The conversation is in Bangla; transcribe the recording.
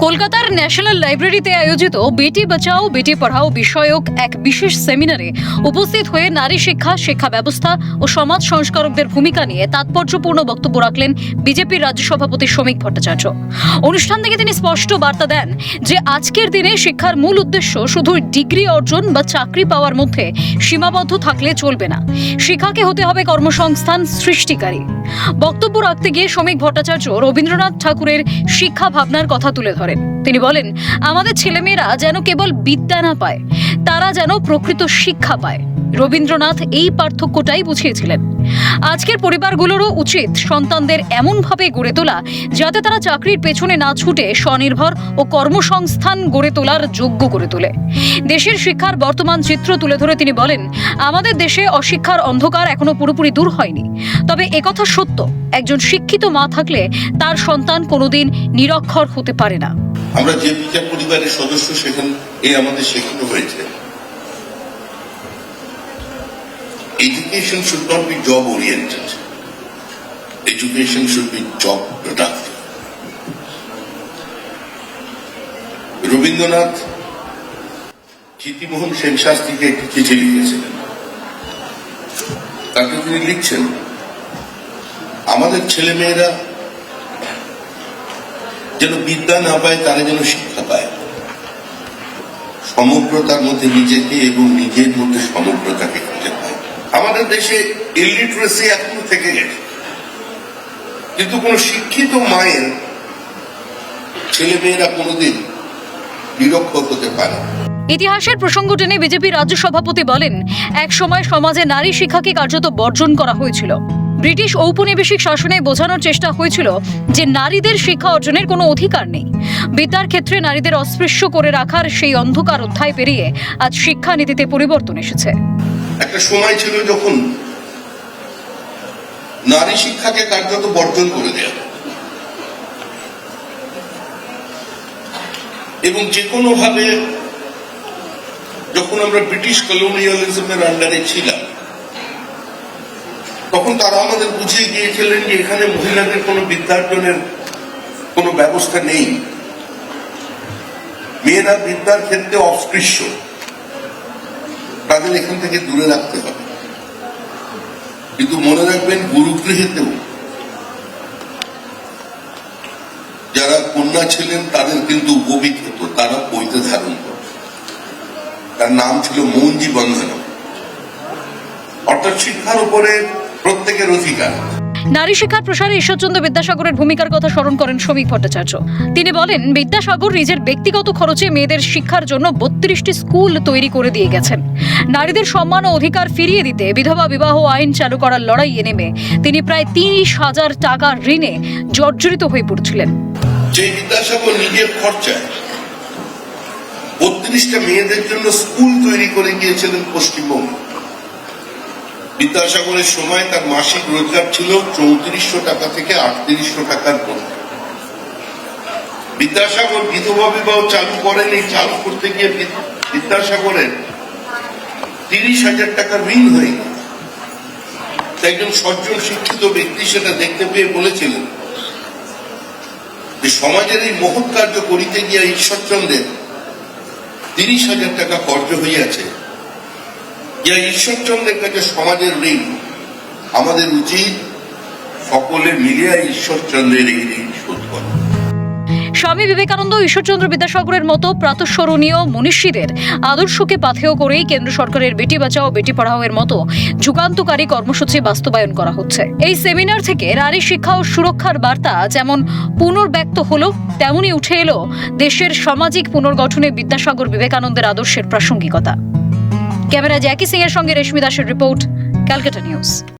কলকাতার ন্যাশনাল লাইব্রেরিতে আয়োজিত বেটি বাঁচাও বেটি পড়াও বিষয়ক এক বিশেষ সেমিনারে উপস্থিত হয়ে নারী শিক্ষা, শিক্ষা ব্যবস্থা ও সমাজ সংস্কারকদের ভূমিকা নিয়ে তাৎপর্যপূর্ণ বক্তব্য রাখলেন বিজেপির রাজ্য সভাপতি শ্রমিক ভট্টাচার্য। অনুষ্ঠান থেকে তিনি স্পষ্ট বার্তা দেন যে আজকের দিনে শিক্ষার মূল উদ্দেশ্য শুধু ডিগ্রি অর্জন বা চাকরি পাওয়ার মধ্যে সীমাবদ্ধ থাকলে চলবে না, শিক্ষাকে হতে হবে কর্মসংস্থান সৃষ্টিকারী। বক্তব্য রাখতে গিয়ে শ্রমিক ভট্টাচার্য রবীন্দ্রনাথ ঠাকুরের শিক্ষা ভাবনার কথা তুলে ধরেন। তিনি বলেন, আমাদের ছেলেমেয়েরা যেন কেবল বিদ্যা না পায়, তারা যেন প্রকৃত শিক্ষা পায়। রবীন্দ্রনাথ এই পার্থক্যটাই বুঝিয়েছিলেন। আজকের পরিবারগুলোরও উচিত সন্তানদের এমনভাবে গড়ে তোলা যাতে তারা চাকরির পেছনে না ছুটে স্বনির্ভর ও কর্মসংস্থান গড়ে তোলার যোগ্য করে তোলে। দেশের শিক্ষার বর্তমান চিত্র তুলে ধরে তিনি বলেন, আমাদের দেশে অশিক্ষার অন্ধকার এখনো পুরোপুরি দূর হয়নি। তবে একথা সত্য, একজন শিক্ষিত মা থাকলে তার সন্তান কোনোদিন নিরক্ষর হতে পারে না। আমরা যে বিচার পরিবারের সদস্য সেখানে আমাদের শেখানো হয়েছে, education should not be job oriented. Education should be job productive. Rabindranath চিঠিমোহন Sen শাস্ত্রীকে একটি চিঠি লিখেছিলেন। তাকে তিনি লিখছেন, আমাদের ছেলেমেয়েরা যেন বিদ্যা না পায়, তারা যেন শিক্ষা পায়। সমগ্রতার মধ্যে নিজেকে এবং নিজের মধ্যে সমগ্রতাকে খুঁজে পায়। আমাদের দেশে ইলিটারেসি এখনো থেকে গেছে, কিন্তু কোন শিক্ষিত মায়ের ছেলেমেয়েরা কোনোদিন নিরক্ষর হতে পারে। ইতিহাসের প্রসঙ্গ টেনে বিজেপির রাজ্য সভাপতি বলেন, এক সময় সমাজে নারী শিক্ষাকে কার্যত বর্জন করা হয়েছিল। ব্রিটিশ ঔপনিবেশিক শাসনে বোঝানোর চেষ্টা হয়েছিল যে নারীদের শিক্ষা অর্জনের কোনো অধিকার নেই। বিদ্যার ক্ষেত্রে নারীদের অস্পৃশ্য করে রাখার সেই অন্ধকার অধ্যায় পেরিয়ে আজ শিক্ষানীতিতে পরিবর্তন এসেছে। একটা সময় ছিল যখন নারী শিক্ষাকে কার্যত বর্জন করে দেওয়া এবং যে কোনো ভাবে, যখন আমরা ব্রিটিশ কলোনিয়ালিজমের আন্ডারে ছিলাম, তখন তারা আমাদের বুঝিয়ে দিয়েছিলেন যে এখানে মহিলাদের কোনো বিদ্যার্জনের কোনো ব্যবস্থা নেই, মেয়েরা বিদ্যার ক্ষেত্রে অস্পৃশ্য, তাদের এখান থেকে দূরে রাখতে হবে। কিন্তু মনে রাখবেন, গুরুগৃহেতেও যারা কন্যা ছিলেন তাদের কিন্তু উপবীত হতো, তারা পৈতে ধারণ করত। তার নাম ছিল মৌঞ্জি বন্ধনা, অর্থাৎ শিক্ষার উপরে প্রত্যেকের অধিকার। নারী শিক্ষার প্রসারে ঈশ্বরচন্দ্র বিদ্যাসাগরের ভূমিকার কথা স্মরণ করেন শ্রমিক ভট্টাচার্য। তিনি বলেন, বিদ্যাসাগর নিজের ব্যক্তিগত খরচে মেয়েদের শিক্ষার জন্য 32টি স্কুল তৈরি করে দিয়ে গেছেন। নারীদের সম্মান ও অধিকার ফিরিয়ে দিতে বিধবা বিবাহ আইন চালু করার লড়াইয়ে নেমে তিনি প্রায় 30,000 টাকা ঋণে জর্জরিত হয়ে পড়ছিলেন। যে বিদ্যাসাগর নিজের খরচায় 32টা মেয়েদের জন্য স্কুল তৈরি করে গিয়েছিলেন পশ্চিমবঙ্গে, বিদ্যাসাগরের সময় তার মাসিক রোজগার ছিল 3400 টাকা থেকে 3800 টাকার মধ্যে। বিদ্যাসাগর বিধবা বিবাহ চালু করেন। এই চালু করতে গিয়ে বিদ্যাসাগরের 30,000 টাকা ঋণ হয়ে গেল। একজন সজ্জন শিক্ষিত ব্যক্তি সেটা দেখতে পেয়ে বলেছিলেন যে সমাজের এই মহৎ কার্য করিতে গিয়ে ঈশ্বরচন্দ্রের 30,000 টাকা কর্জ হইয়াছে। ঈশ্বরচন্দ্রের কাছে সমাজের ঋণ, আমাদের উচিত সকলে মিলিয়ে ঈশ্বরচন্দ্রের এই ঋণ শোধ করা। স্বামী বিবেকানন্দ, ঈশ্বরচন্দ্র বিদ্যাসাগরের মতো প্রাতঃস্মরণীয় মনীষীদের আদর্শকে পাথেয় করেই কেন্দ্র সরকারের বেটি বাঁচাও বেটি পড়াও এর মতো যুগান্তকারী কর্মসূচি বাস্তবায়ন করা হচ্ছে। এই সেমিনার থেকে নারী শিক্ষা ও সুরক্ষার বার্তা যেমন পুনর্ব্যক্ত হলো, তেমনি উঠে এলো দেশের সামাজিক পুনর্গঠনে বিদ্যাসাগর বিবেকানন্দের আদর্শের প্রাসঙ্গিকতা। ক্যামেরা জ্যাকি সিং এর সঙ্গে রেশমি দাসের রিপোর্ট, ক্যালকাটা নিউজ।